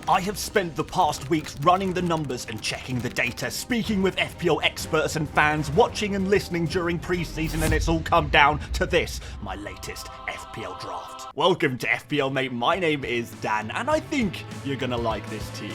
I have spent the past weeks running the numbers and checking the data, speaking with FPL experts and fans, watching and listening during pre-season, and it's all come down to this, my latest FPL draft. Welcome to FPL Mate, my name is Dan, and I think you're gonna like this team.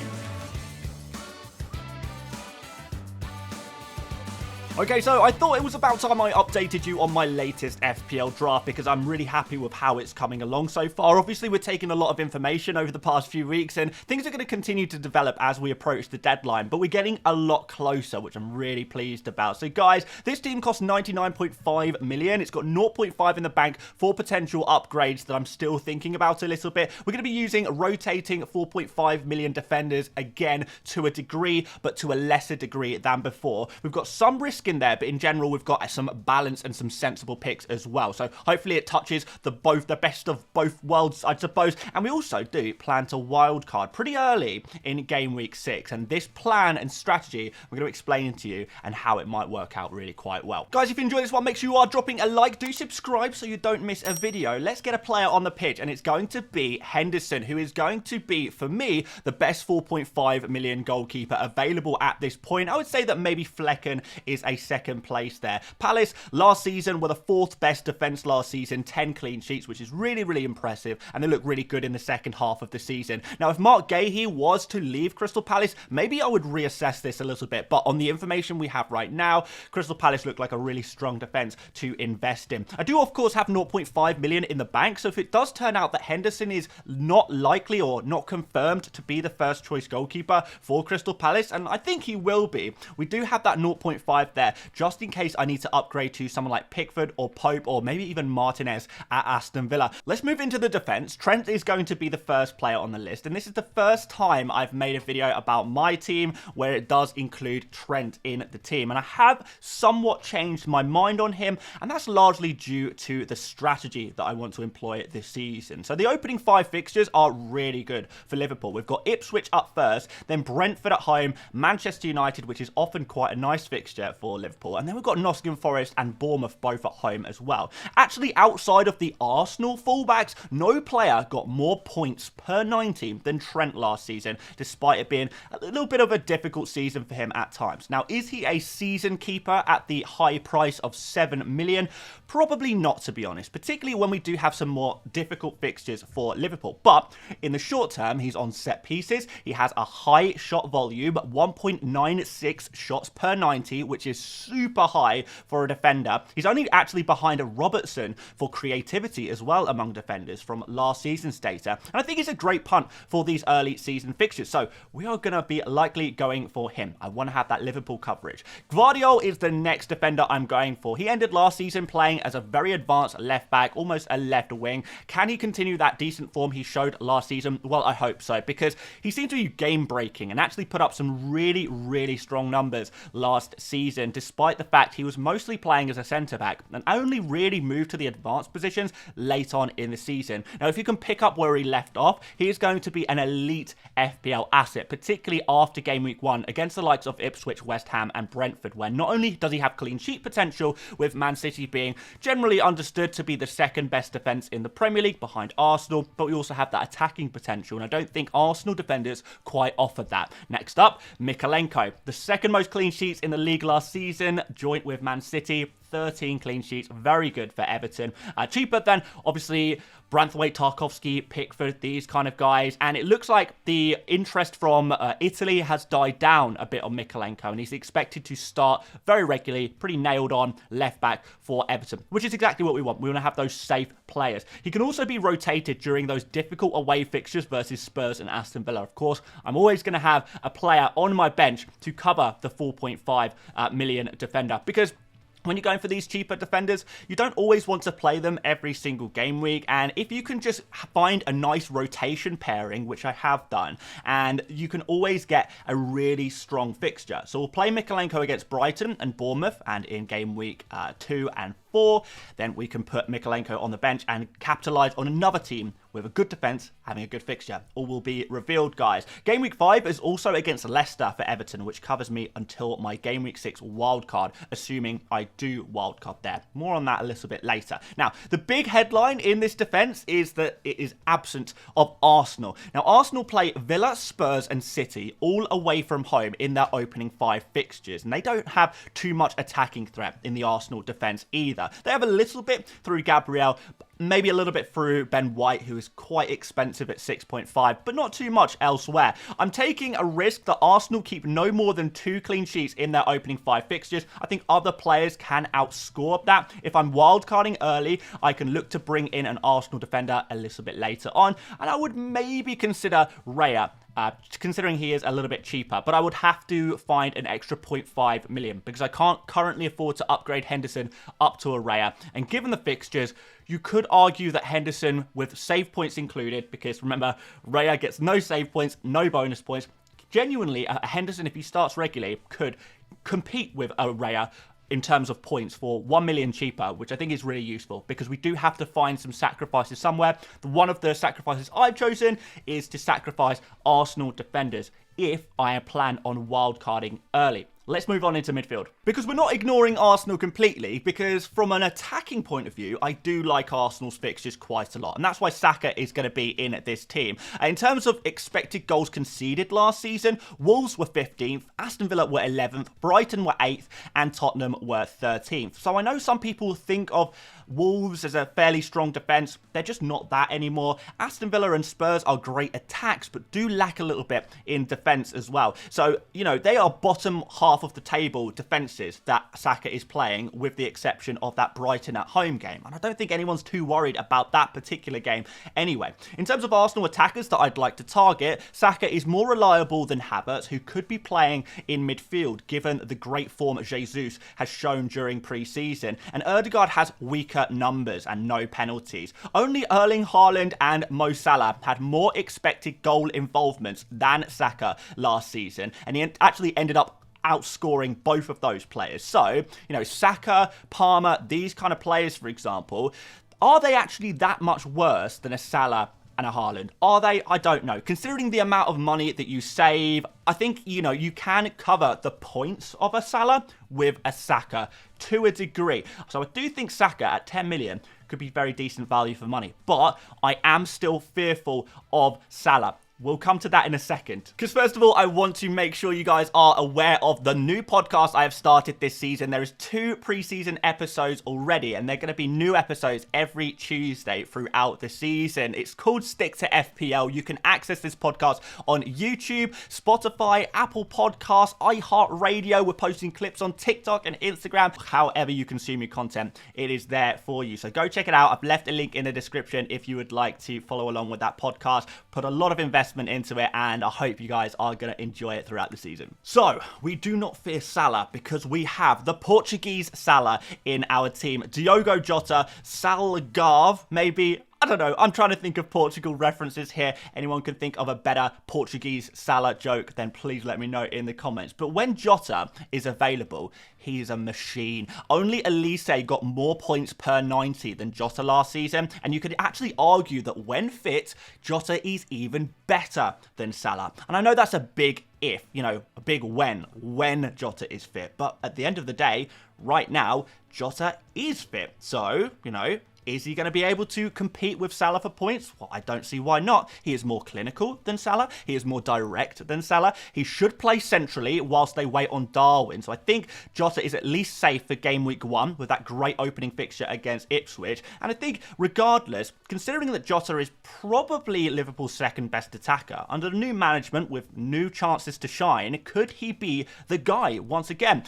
Okay, so I thought it was about time I updated you on my latest FPL draft because I'm really happy with how it's coming along so far. Obviously, we're taking a lot of information over the past few weeks and things are going to continue to develop as we approach the deadline, but we're getting a lot closer, which I'm really pleased about. So guys, this team costs 99.5 million. It's got 0.5 in the bank for potential upgrades that I'm still thinking about a little bit. We're going to be using rotating 4.5 million defenders again to a degree, but to a lesser degree than before. We've got some risk in there, but in general we've got some balance and some sensible picks as well, so hopefully it touches the best of both worlds, I suppose. And we also do plan to wildcard pretty early in game week 6, and this plan and strategy we're going to explain to you and how it might work out really quite well. Guys, if you enjoyed this one, make sure you are dropping a like, do subscribe so you don't miss a video. Let's get a player on the pitch, and it's going to be Henderson, who is going to be, for me, the best 4.5 million goalkeeper available at this point. I would say that maybe Flecken is a second place there. Palace last season were the 4th best defense last season, 10 clean sheets, which is really impressive, and they look really good in the second half of the season. Now, if Mark Gahey was to leave Crystal Palace, maybe I would reassess this a little bit, but on the information we have right now, Crystal Palace look like a really strong defense to invest in. I do, of course, have 0.5 million in the bank, so if it does turn out that Henderson is not likely or not confirmed to be the first choice goalkeeper for Crystal Palace, and I think he will be, we do have that 0.5 there, just in case I need to upgrade to someone like Pickford or Pope or maybe even Martinez at Aston Villa. Let's move into the defense. Trent is going to be the first player on the list, and this is the first time I've made a video about my team where it does include Trent in the team, and I have somewhat changed my mind on him, and that's largely due to the strategy that I want to employ this season. So the opening 5 fixtures are really good for Liverpool. We've got Ipswich up first, then Brentford at home, Manchester United, which is often quite a nice fixture for Liverpool, and then we've got Nottingham Forest and Bournemouth both at home as well. Actually, outside of the Arsenal fullbacks, no player got more points per 90 than Trent last season, despite it being a little bit of a difficult season for him at times. Now, is he a season keeper at the high price of 7 million? Probably not, to be honest, particularly when we do have some more difficult fixtures for Liverpool. But in the short term, he's on set pieces. He has a high shot volume, 1.96 shots per 90, which is super high for a defender. He's only actually behind a Robertson for creativity as well among defenders from last season's data. And I think he's a great punt for these early season fixtures. So we are going to be likely going for him. I want to have that Liverpool coverage. Gvardiol is the next defender I'm going for. He ended last season playing as a very advanced left back, almost a left wing. Can he continue that decent form he showed last season? Well, I hope so, because he seemed to be game breaking and actually put up some really strong numbers last season, despite the fact he was mostly playing as a centre-back and only really moved to the advanced positions late on in the season. Now, if you can pick up where he left off, he is going to be an elite FPL asset, particularly after game week 1 against the likes of Ipswich, West Ham and Brentford, where not only does he have clean sheet potential, with Man City being generally understood to be the second best defence in the Premier League behind Arsenal, but we also have that attacking potential, and I don't think Arsenal defenders quite offered that. Next up, Mykolenko, the second most clean sheets in the league last season, joint with Man City. 13 clean sheets, very good for Everton. Cheaper than, obviously, Branthwaite, Tarkowski, Pickford, these kind of guys. And it looks like the interest from Italy has died down a bit on Mykolenko, and he's expected to start very regularly, pretty nailed on left back for Everton, which is exactly what we want. We want to have those safe players. He can also be rotated during those difficult away fixtures versus Spurs and Aston Villa. Of course, I'm always going to have a player on my bench to cover the 4.5 million defender, because when you're going for these cheaper defenders, you don't always want to play them every single game week, and if you can just find a nice rotation pairing, which I have done, and you can always get a really strong fixture. So we'll play Mykolenko against Brighton and Bournemouth, and in game week 2 and 4, then we can put Mykolenko on the bench and capitalise on another team with a good defence having a good fixture. All will be revealed, guys. Game week 5 is also against Leicester for Everton, which covers me until my Game week 6 wildcard, assuming I do wildcard there. More on that a little bit later. Now, the big headline in this defence is that it is absent of Arsenal. Now, Arsenal play Villa, Spurs and City all away from home in their opening 5 fixtures, and they don't have too much attacking threat in the Arsenal defence either. They have a little bit through Gabriel, maybe a little bit through Ben White, who is quite expensive at 6.5, but not too much elsewhere. I'm taking a risk that Arsenal keep no more than 2 clean sheets in their opening 5 fixtures. I think other players can outscore that. If I'm wildcarding early, I can look to bring in an Arsenal defender a little bit later on, and I would maybe consider Raya. Considering he is a little bit cheaper, but I would have to find an extra 0.5 million because I can't currently afford to upgrade Henderson up to a Raya. And given the fixtures, you could argue that Henderson, with save points included, because remember, Raya gets no save points, no bonus points. Genuinely, Henderson, if he starts regularly, could compete with a Raya in terms of points for 1 million cheaper, which I think is really useful because we do have to find some sacrifices somewhere. One of the sacrifices I've chosen is to sacrifice Arsenal defenders if I plan on wildcarding early. Let's move on into midfield. Because we're not ignoring Arsenal completely, because from an attacking point of view, I do like Arsenal's fixtures quite a lot. And that's why Saka is going to be in this team. In terms of expected goals conceded last season, Wolves were 15th, Aston Villa were 11th, Brighton were 8th, and Tottenham were 13th. So I know some people think of Wolves as a fairly strong defence. They're just not that anymore. Aston Villa and Spurs are great attacks, but do lack a little bit in defence as well. So, you know, they are bottom half of the table defences that Saka is playing, with the exception of that Brighton at home game. And I don't think anyone's too worried about that particular game anyway. In terms of Arsenal attackers that I'd like to target, Saka is more reliable than Havertz, who could be playing in midfield given the great form Jesus has shown during pre-season. And Ødegaard has weaker numbers and no penalties. Only Erling Haaland and Mo Salah had more expected goal involvements than Saka last season, and he actually ended up outscoring both of those players. So, you know, Saka, Palmer, these kind of players, for example, are they actually that much worse than a Salah and a Haaland? Are they? I don't know. Considering the amount of money that you save, I think, you know, you can cover the points of a Salah with a Saka to a degree. So I do think Saka at 10 million could be very decent value for money, but I am still fearful of Salah. We'll come to that in a second. Because first of all, I want to make sure you guys are aware of the new podcast I have started this season. There is 2 preseason episodes already, and they're going to be new episodes every Tuesday throughout the season. It's called Stick to FPL. You can access this podcast on YouTube, Spotify, Apple Podcasts, iHeartRadio. We're posting clips on TikTok and Instagram. However you consume your content, it is there for you. So go check it out. I've left a link in the description if you would like to follow along with that podcast. Put a lot of investment into it, and I hope you guys are going to enjoy it throughout the season. So, we do not fear Salah because we have the Portuguese Salah in our team. Diogo Jota, Salgado, maybe. I don't know. I'm trying to think of Portugal references here. Anyone can think of a better Portuguese Salah joke, then please let me know in the comments. But when Jota is available, he's a machine. Only Elise got more points per 90 than Jota last season, and you could actually argue that when fit, Jota is even better than Salah. And I know that's a big if, you know, a big when Jota is fit. But at the end of the day, right now, Jota is fit. So, you know, is he going to be able to compete with Salah for points? Well, I don't see why not. He is more clinical than Salah. He is more direct than Salah. He should play centrally whilst they wait on Darwin. So I think Jota is at least safe for game week 1 with that great opening fixture against Ipswich. And I think regardless, considering that Jota is probably Liverpool's second best attacker, under new management with new chances to shine, could he be the guy once again?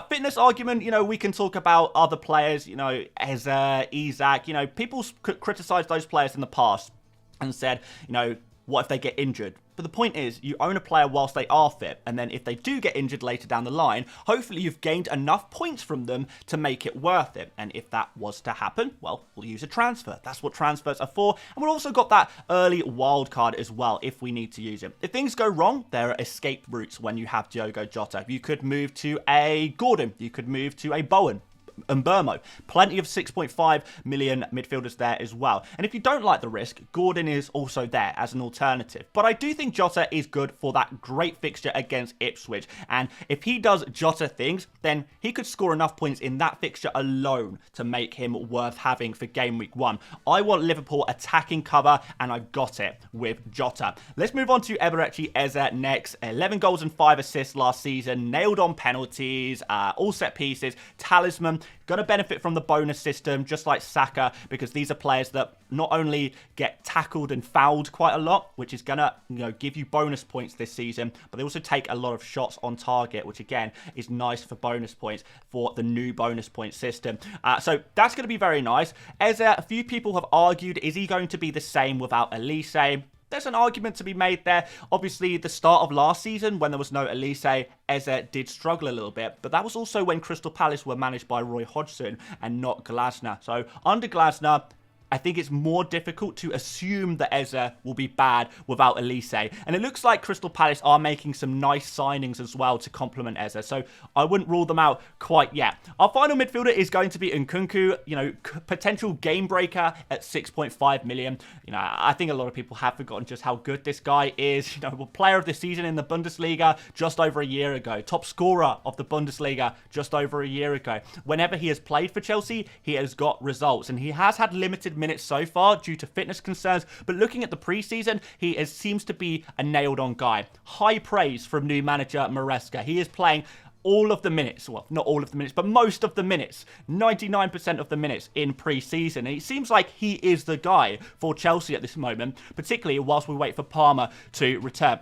Fitness argument, you know, we can talk about other players, you know, Eze, Isak. You know, people criticised those players in the past and said, you know, what if they get injured? But the point is, you own a player whilst they are fit, and then if they do get injured later down the line, hopefully you've gained enough points from them to make it worth it. And if that was to happen, well, we'll use a transfer. That's what transfers are for. And we've also got that early wild card as well, if we need to use it. If things go wrong, there are escape routes when you have Diogo Jota. You could move to a Gordon. You could move to a Bowen. Mbermo. Plenty of 6.5 million midfielders there as well. And if you don't like the risk, Gordon is also there as an alternative. But I do think Jota is good for that great fixture against Ipswich. And if he does Jota things, then he could score enough points in that fixture alone to make him worth having for game week 1. I want Liverpool attacking cover, and I got it with Jota. Let's move on to Eberechi Eze next. 11 goals and 5 assists last season, nailed on penalties, all set pieces, talisman. Going to benefit from the bonus system, just like Saka, because these are players that not only get tackled and fouled quite a lot, which is going to give you bonus points this season, but they also take a lot of shots on target, which again is nice for bonus points for the new bonus point system. So that's going to be very nice. Eze, a few people have argued, is he going to be the same without Elise? There's an argument to be made there. Obviously, the start of last season, when there was no Elise, Eze did struggle a little bit. But that was also when Crystal Palace were managed by Roy Hodgson and not Glasner. So under Glasner, I think it's more difficult to assume that Eze will be bad without Elise. And it looks like Crystal Palace are making some nice signings as well to complement Eze. So I wouldn't rule them out quite yet. Our final midfielder is going to be Nkunku, potential game breaker at 6.5 million. I think a lot of people have forgotten just how good this guy is. Player of the season in the Bundesliga just over a year ago. Top scorer of the Bundesliga just over a year ago. Whenever he has played for Chelsea, he has got results. And he has had limited minutes so far due to fitness concerns, but looking at the preseason, he seems to be a nailed-on guy. High praise from new manager Maresca. He is playing all of the minutes, well, not all of the minutes, but most of the minutes, 99% of the minutes in pre-season. And it seems like he is the guy for Chelsea at this moment, particularly whilst we wait for Palmer to return.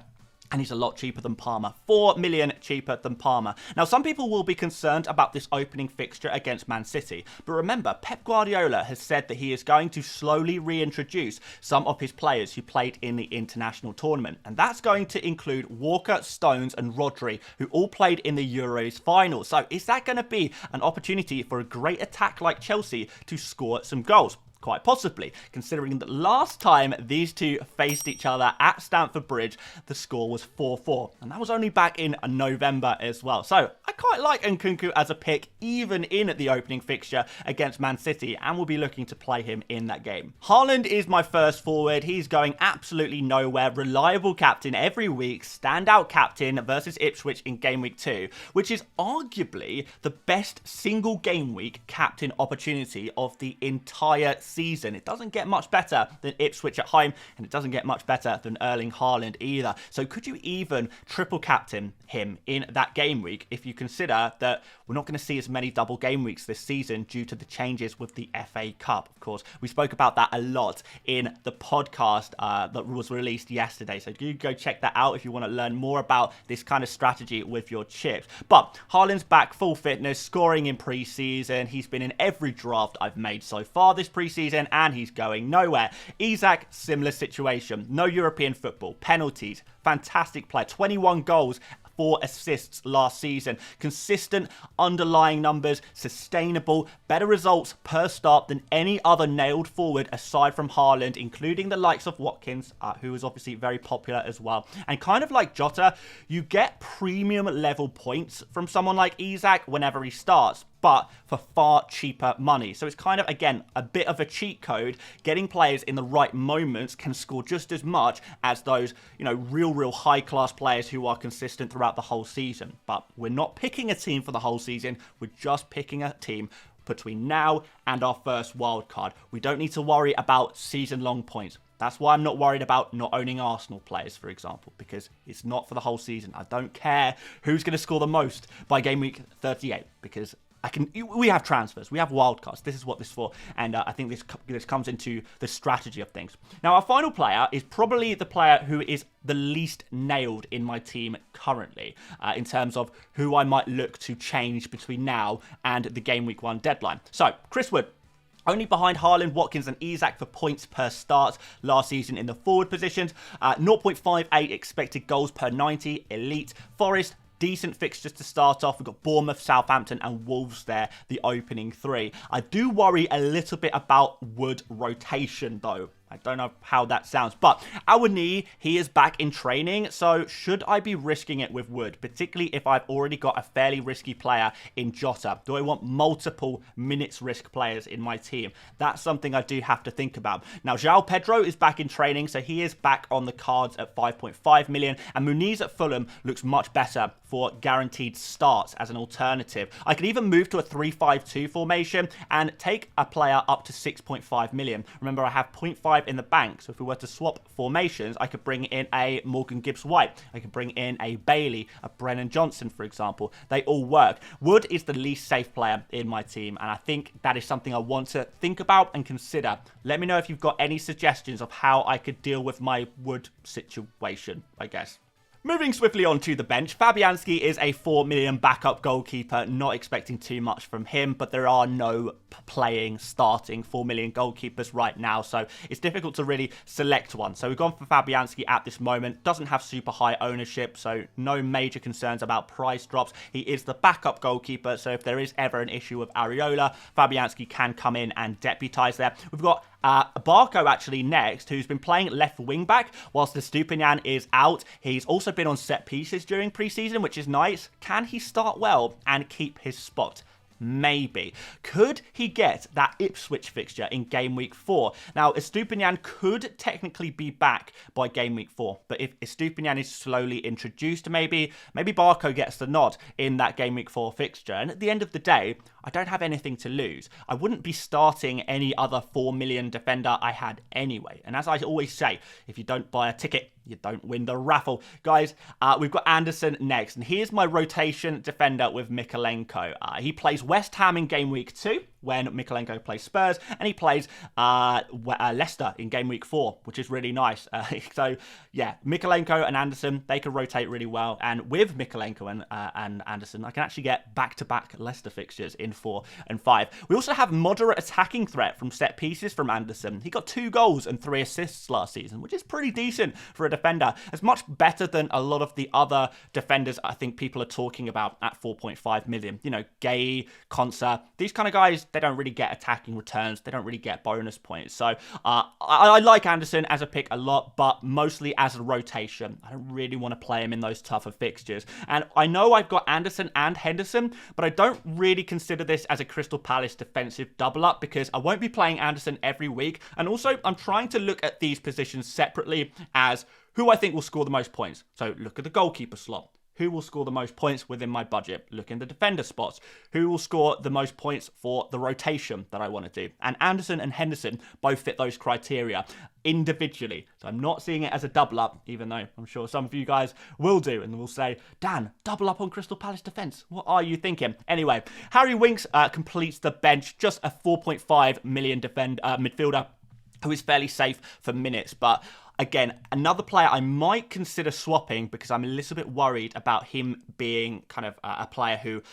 And he's a lot cheaper than Palmer. 4 million cheaper than Palmer. Now, some people will be concerned about this opening fixture against Man City. But remember, Pep Guardiola has said that he is going to slowly reintroduce some of his players who played in the international tournament. And that's going to include Walker, Stones and Rodri, who all played in the Euros final. So is that going to be an opportunity for a great attack like Chelsea to score some goals? Quite possibly, considering that last time these two faced each other at Stamford Bridge, the score was 4-4. And that was only back in November as well. So I quite like Nkunku as a pick, even in the opening fixture against Man City, and we'll be looking to play him in that game. Haaland is my first forward. He's going absolutely nowhere. Reliable captain every week, standout captain versus Ipswich in game week 2, which is arguably the best single game week captain opportunity of the entire season. It doesn't get much better than Ipswich at home, and it doesn't get much better than Erling Haaland either. So could you even triple captain him in that game week if you consider that we're not going to see as many double game weeks this season due to the changes with the FA Cup? Of course, we spoke about that a lot in the podcast that was released yesterday. So do go check that out if you want to learn more about this kind of strategy with your chips. But Haaland's back, full fitness, scoring in pre-season. He's been in every draft I've made so far this pre-season, and he's going nowhere. Isak, similar situation. No European football. Penalties. Fantastic player. 21 goals, 4 assists last season. Consistent underlying numbers, sustainable, better results per start than any other nailed forward aside from Haaland, including the likes of Watkins, who is obviously very popular as well. And kind of like Jota, you get premium level points from someone like Isak whenever he starts, but for far cheaper money. So it's kind of, again, a bit of a cheat code. Getting players in the right moments can score just as much as those, real high-class players who are consistent throughout the whole season. But we're not picking a team for the whole season. We're just picking a team between now and our first wildcard. We don't need to worry about season-long points. That's why I'm not worried about not owning Arsenal players, for example, because it's not for the whole season. I don't care who's going to score the most by game week 38, because we have transfers, we have wildcards. This is what this is for, and I think this comes into the strategy of things. Now, our final player is probably the player who is the least nailed in my team currently, in terms of who I might look to change between now and the game week 1 deadline. So, Chris Wood. Only behind Haaland, Watkins and Isak for points per start last season in the forward positions. 0.58 expected goals per 90, elite. Forest, decent fixtures to start off. We've got Bournemouth, Southampton and Wolves there, the opening 3. I do worry a little bit about Wood rotation though. I don't know how that sounds, but our knee, he is back in training, so should I be risking it with Wood, particularly if I've already got a fairly risky player in Jota? Do I want multiple minutes risk players in my team? That's something I do have to think about. Now, João Pedro is back in training, so he is back on the cards at 5.5 million, and Muniz at Fulham looks much better for guaranteed starts as an alternative. I could even move to a 3-5-2 formation and take a player up to 6.5 million. Remember, I have 0.5 in the bank, so if we were to swap formations, I could bring in a Morgan Gibbs-White, I could bring in a Bailey, a Brennan Johnson, for example. They all work. Wood is the least safe player in my team, and I think that is something I want to think about and consider. Let me know if you've got any suggestions of how I could deal with my Wood situation, I guess. Moving swiftly on to the bench, Fabianski is a 4 million backup goalkeeper, not expecting too much from him, but there are no playing, starting 4 million goalkeepers right now, so it's difficult to really select one. So we've gone for Fabianski at this moment, doesn't have super high ownership, so no major concerns about price drops. He is the backup goalkeeper, so if there is ever an issue with Areola, Fabianski can come in and deputise there. We've got Barco actually next, who's been playing left wing back whilst the Stupinian is out. He's also been on set pieces during pre-season, which is nice. Can he start well and keep his spot? Maybe. Could he get that Ipswich fixture in game week 4? Now, Estupinian could technically be back by game week 4, but if Estupinian is slowly introduced, maybe Barco gets the nod in that game week 4 fixture. And at the end of the day, I don't have anything to lose. I wouldn't be starting any other 4 million defender I had anyway. And as I always say, if you don't buy a ticket, you don't win the raffle. Guys, we've got Anderson next. And here's my rotation defender with Mykolenko. He plays West Ham in game week 2 when Mykolenko plays Spurs. And he plays Leicester in game week 4, which is really nice. So, yeah, Mykolenko and Anderson, they can rotate really well. And with Mykolenko and Anderson, I can actually get back-to-back Leicester fixtures in 4 and 5. We also have moderate attacking threat from set pieces from Anderson. He got 2 goals and 3 assists last season, which is pretty decent for a defender. It's much better than a lot of the other defenders I think people are talking about at 4.5 million. You know, Gay, Konsa, these kind of guys, they don't really get attacking returns. They don't really get bonus points. So I like Anderson as a pick a lot, but mostly as a rotation. I don't really want to play him in those tougher fixtures. And I know I've got Anderson and Henderson, but I don't really consider this as a Crystal Palace defensive double up because I won't be playing Anderson every week. And also, I'm trying to look at these positions separately as who I think will score the most points. So look at the goalkeeper slot. Who will score the most points within my budget? Look in the defender spots. Who will score the most points for the rotation that I want to do? And Anderson and Henderson both fit those criteria individually. So I'm not seeing it as a double up, even though I'm sure some of you guys will do and will say, Dan, double up on Crystal Palace defence. What are you thinking? Anyway, Harry Winks completes the bench, just a 4.5 million midfielder who is fairly safe for minutes, but again, another player I might consider swapping because I'm a little bit worried about him being kind of a player who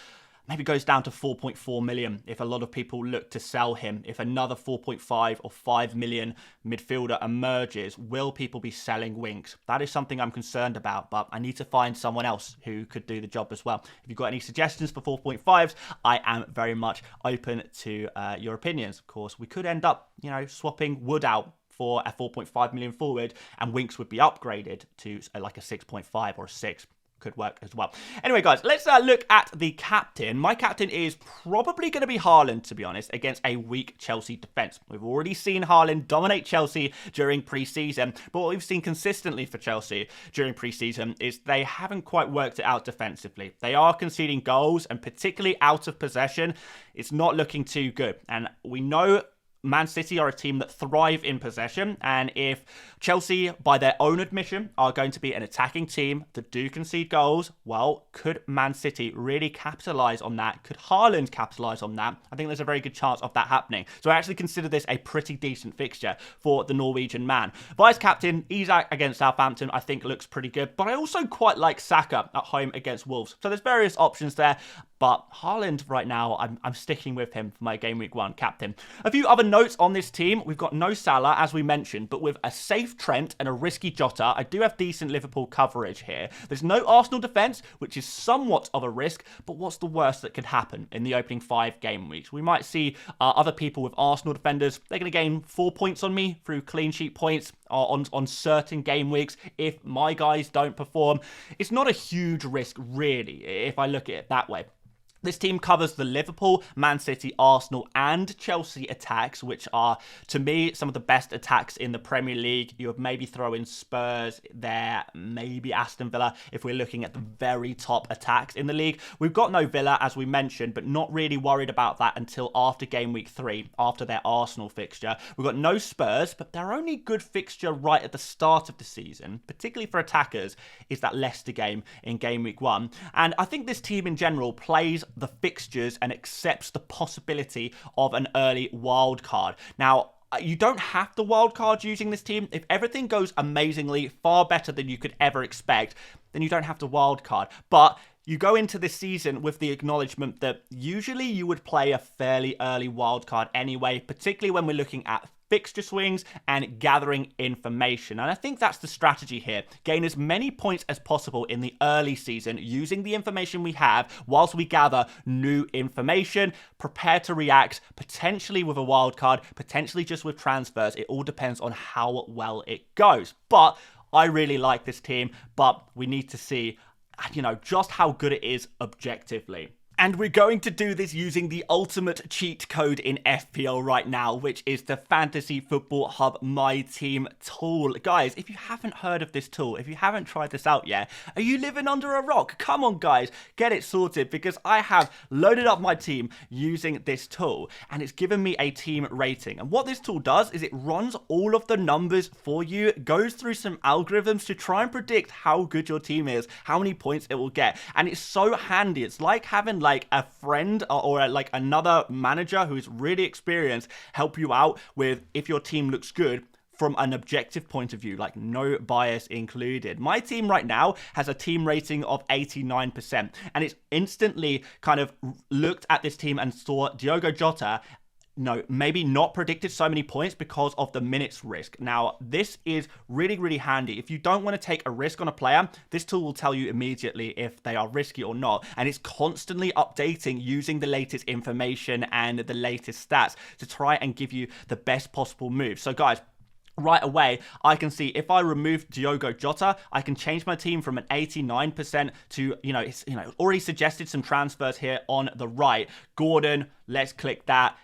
maybe goes down to 4.4 million if a lot of people look to sell him. If another 4.5 or 5 million midfielder emerges, will people be selling Winks? That is something I'm concerned about, but I need to find someone else who could do the job as well. If you've got any suggestions for 4.5s, I am very much open to your opinions. Of course, we could end up, swapping Wood out for a 4.5 million forward, and Winks would be upgraded to like a 6.5 or a 6. Could work as well. Anyway, guys, let's look at the captain. My captain is probably going to be Haaland, to be honest, against a weak Chelsea defence. We've already seen Haaland dominate Chelsea during pre-season, but what we've seen consistently for Chelsea during pre-season is they haven't quite worked it out defensively. They are conceding goals, and particularly out of possession, it's not looking too good. And we know Man City are a team that thrive in possession, and if Chelsea, by their own admission, are going to be an attacking team that do concede goals, well, could Man City really capitalise on that? Could Haaland capitalise on that? I think there's a very good chance of that happening. So I actually consider this a pretty decent fixture for the Norwegian man. Vice-captain, Isak against Southampton, I think looks pretty good, but I also quite like Saka at home against Wolves. So there's various options there. But Haaland right now, I'm sticking with him for my Game Week 1 captain. A few other notes on this team. We've got no Salah, as we mentioned, but with a safe Trent and a risky Jota, I do have decent Liverpool coverage here. There's no Arsenal defence, which is somewhat of a risk, but what's the worst that could happen in the opening 5 game weeks? We might see other people with Arsenal defenders. They're going to gain 4 points on me through clean sheet points on certain game weeks if my guys don't perform. It's not a huge risk, really, if I look at it that way. This team covers the Liverpool, Man City, Arsenal and Chelsea attacks, which are, to me, some of the best attacks in the Premier League. You would maybe throw in Spurs there, maybe Aston Villa, if we're looking at the very top attacks in the league. We've got no Villa, as we mentioned, but not really worried about that until after Game Week 3, after their Arsenal fixture. We've got no Spurs, but their only good fixture right at the start of the season, particularly for attackers, is that Leicester game in Game Week 1. And I think this team in general plays the fixtures and accepts the possibility of an early wild card. Now, you don't have the wild card using this team. If everything goes amazingly, far better than you could ever expect, then you don't have to wild card. But you go into this season with the acknowledgement that usually you would play a fairly early wild card anyway, particularly when we're looking at fixture swings and gathering information. And I think that's the strategy here. Gain as many points as possible in the early season using the information we have whilst we gather new information, prepare to react, potentially with a wild card, potentially just with transfers. It all depends on how well it goes. But I really like this team, but we need to see, just how good it is objectively. And we're going to do this using the ultimate cheat code in FPL right now, which is the Fantasy Football Hub My Team tool. Guys, if you haven't heard of this tool, if you haven't tried this out yet, are you living under a rock? Come on, guys, get it sorted, because I have loaded up my team using this tool, and it's given me a team rating. And what this tool does is it runs all of the numbers for you, goes through some algorithms to try and predict how good your team is, how many points it will get. And it's so handy. It's like having a friend or like another manager who's really experienced help you out with if your team looks good from an objective point of view, like no bias included. My team right now has a team rating of 89%, and it's instantly kind of looked at this team and saw Diogo Jota maybe not predicted so many points because of the minutes risk. Now, this is really, really handy. If you don't want to take a risk on a player, this tool will tell you immediately if they are risky or not. And it's constantly updating using the latest information and the latest stats to try and give you the best possible move. So guys, right away, I can see if I remove Diogo Jota, I can change my team from an 89% to, it's already suggested some transfers here on the right. Gordon, let's click that.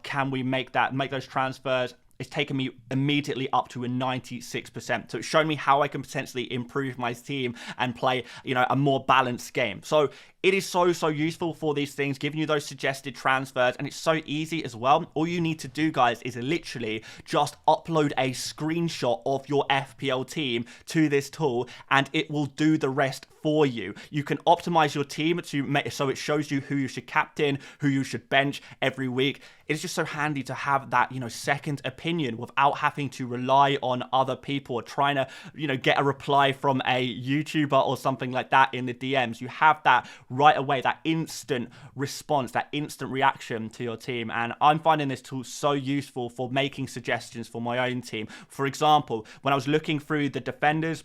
Can we make those transfers? It's taken me immediately up to a 96%. So it's shown me how I can potentially improve my team and play, a more balanced game. So it is so useful for these things, giving you those suggested transfers, and it's so easy as well. All you need to do, guys, is literally just upload a screenshot of your FPL team to this tool, and it will do the rest for you. You can optimize your team so it shows you who you should captain, who you should bench every week. It's just so handy to have that, second opinion without having to rely on other people or trying to, get a reply from a YouTuber or something like that in the DMs. You have that right away, that instant response, that instant reaction to your team. And I'm finding this tool so useful for making suggestions for my own team. For example, when I was looking through the defenders,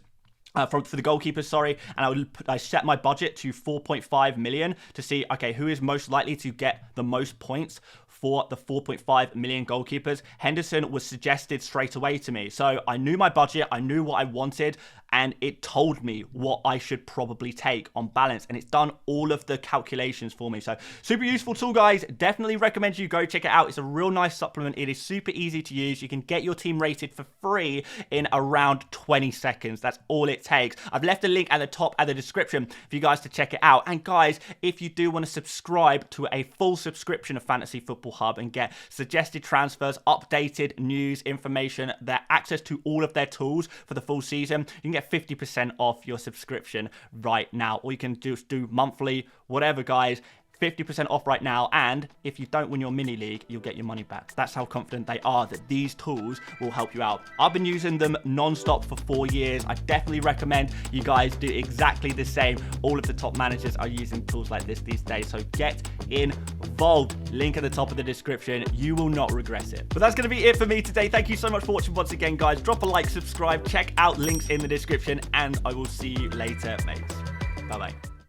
for the goalkeepers, and I set my budget to 4.5 million to see, okay, who is most likely to get the most points for the 4.5 million goalkeepers. Henderson was suggested straight away to me. So I knew my budget, I knew what I wanted, and it told me what I should probably take on balance, and it's done all of the calculations for me. So super useful tool, guys. Definitely recommend you go check it out. It's a real nice supplement. It is super easy to use. You can get your team rated for free in around 20 seconds. That's all it takes. I've left a link at the top of the description for you guys to check it out. And guys, if you do want to subscribe to a full subscription of Fantasy Football Hub and get suggested transfers, updated news, information, their access to all of their tools for the full season, you can get 50% off your subscription right now. Or you can just do monthly, whatever, guys. 50% off right now, and if you don't win your mini league, you'll get your money back. That's how confident they are that these tools will help you out. I've been using them non-stop for 4 years. I definitely recommend you guys do exactly the same. All of the top managers are using tools like this these days, so get involved. Link at the top of the description. You will not regret it. But that's going to be it for me today. Thank you so much for watching once again, guys. Drop a like, subscribe, check out links in the description, and I will see you later, mates. Bye-bye.